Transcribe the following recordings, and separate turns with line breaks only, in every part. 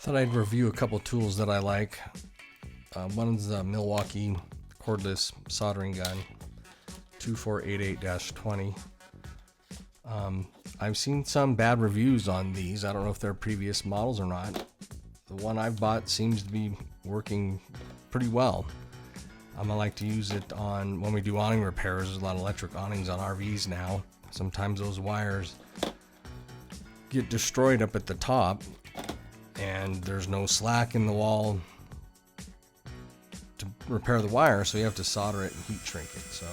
Thought I'd review a couple tools that I like. One's the Milwaukee Cordless Soldering Gun 2488-20. I've seen some bad reviews on these. I don't know if they're previous models or not. The one I've bought seems to be working pretty well. I like to use it on when we do awning repairs. There's a lot of electric awnings on RVs now. Sometimes those wires get destroyed up at the top and there's no slack in the wall to repair the wire, so you have to solder it and heat shrink it. So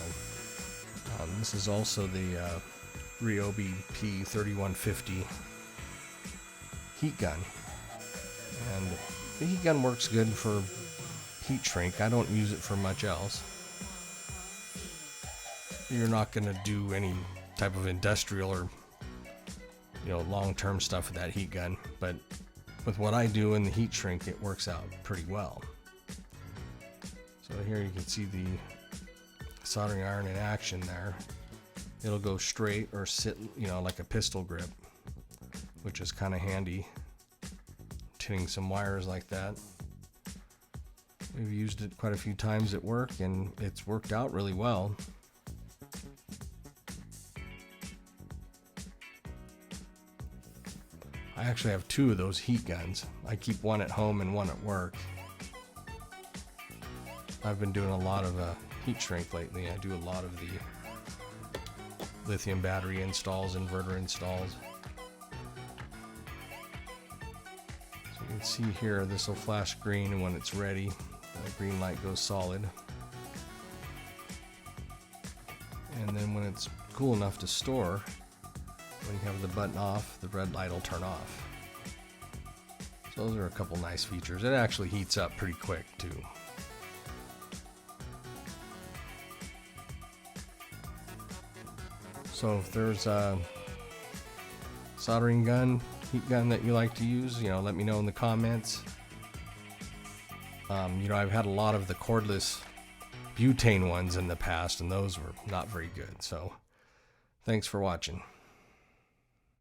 this is also the Ryobi P3150 heat gun, and the heat gun works good for heat shrink. I don't use it for much else. You're not going to do any type of industrial or long-term stuff with that heat gun, but with what I do in the heat shrink, it works out pretty well. So here you can see the soldering iron in action there. It'll go straight or sit, like a pistol grip, which is kind of handy. Tinning some wires like that. We've used it quite a few times at work, and it's worked out really well. I actually have two of those heat guns. I keep one at home and one at work. I've been doing a lot of heat shrink lately. I do a lot of the lithium battery installs, inverter installs. So you can see here, this will flash green when it's ready. The green light goes solid. And then when it's cool enough to store, when you have the button off, the red light will turn off. So those are a couple nice features. It actually heats up pretty quick too. So if there's a soldering gun, heat gun that you like to use, let me know in the comments. I've had a lot of the cordless butane ones in the past, and those were not very good. So thanks for watching.